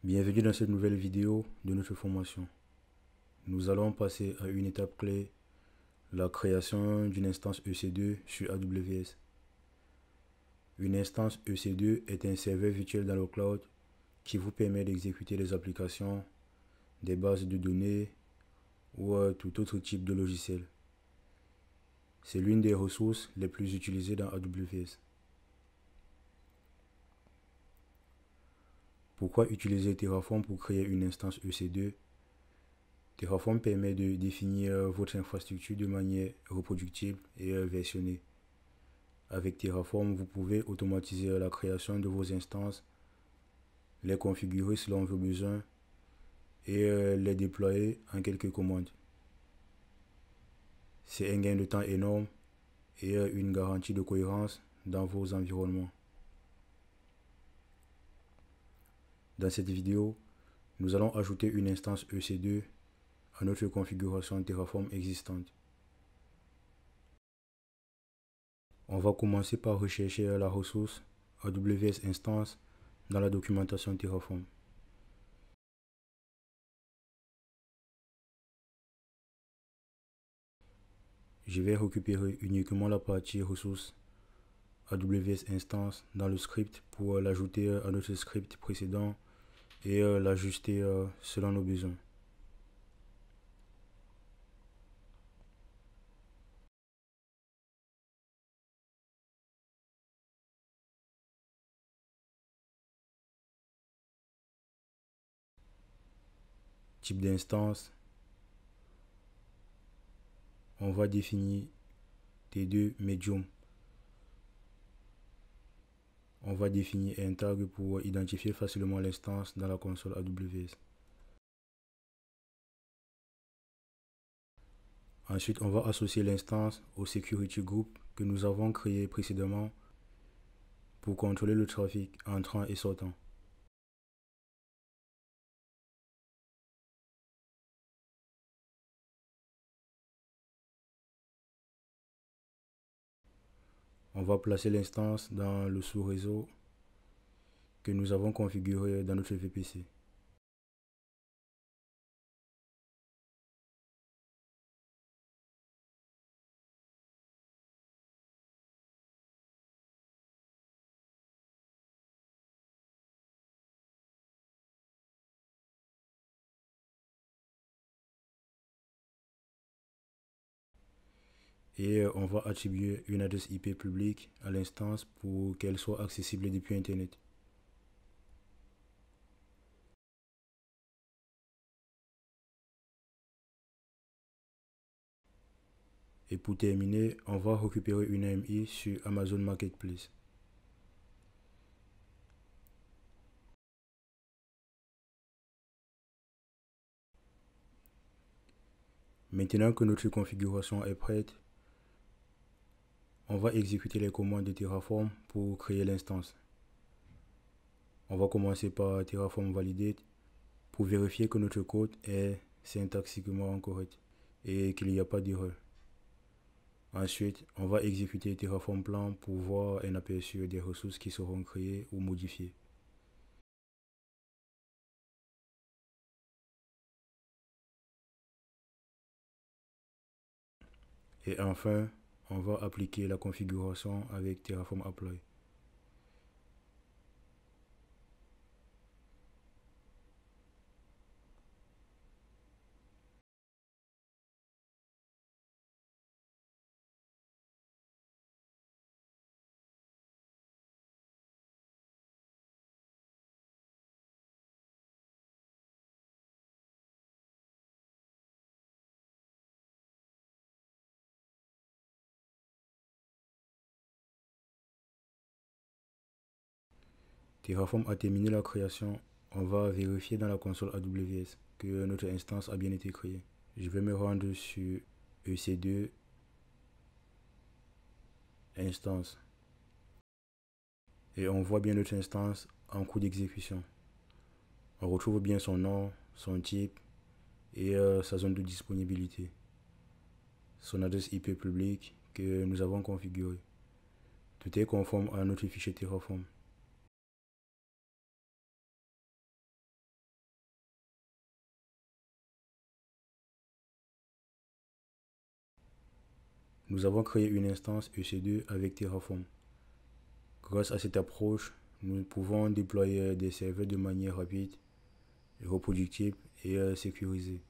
Bienvenue dans cette nouvelle vidéo de notre formation. Nous allons passer à une étape clé, la création d'une instance EC2 sur AWS. Une instance EC2 est un serveur virtuel dans le cloud qui vous permet d'exécuter des applications, des bases de données ou tout autre type de logiciel. C'est l'une des ressources les plus utilisées dans AWS. Pourquoi utiliser Terraform pour créer une instance EC2? Terraform permet de définir votre infrastructure de manière reproductible et versionnée. Avec Terraform, vous pouvez automatiser la création de vos instances, les configurer selon vos besoins et les déployer en quelques commandes. C'est un gain de temps énorme et une garantie de cohérence dans vos environnements. Dans cette vidéo, nous allons ajouter une instance EC2 à notre configuration Terraform existante. On va commencer par rechercher la ressource AWS Instance dans la documentation Terraform. Je vais récupérer uniquement la partie ressource AWS Instance dans le script pour l'ajouter à notre script précédent et l'ajuster selon nos besoins. Type d'instance, on va définir T2 Medium. On va définir un tag pour identifier facilement l'instance dans la console AWS. Ensuite, on va associer l'instance au security group que nous avons créé précédemment pour contrôler le trafic entrant et sortant. On va placer l'instance dans le sous-réseau que nous avons configuré dans notre VPC. Et on va attribuer une adresse IP publique à l'instance pour qu'elle soit accessible depuis Internet. Et pour terminer, on va récupérer une AMI sur Amazon Marketplace. Maintenant que notre configuration est prête, on va exécuter les commandes de Terraform pour créer l'instance. On va commencer par Terraform Validate pour vérifier que notre code est syntaxiquement correct et qu'il n'y a pas d'erreur. Ensuite, on va exécuter Terraform Plan pour voir un aperçu des ressources qui seront créées ou modifiées. Et enfin, on va appliquer la configuration avec Terraform Apply. Terraform a terminé la création. On va vérifier dans la console AWS que notre instance a bien été créée. Je vais me rendre sur EC2 instance. Et on voit bien notre instance en cours d'exécution. On retrouve bien son nom, son type et sa zone de disponibilité. Son adresse IP publique que nous avons configurée. Tout est conforme à notre fichier Terraform. Nous avons créé une instance EC2 avec Terraform. Grâce à cette approche, nous pouvons déployer des serveurs de manière rapide, reproductible et sécurisée.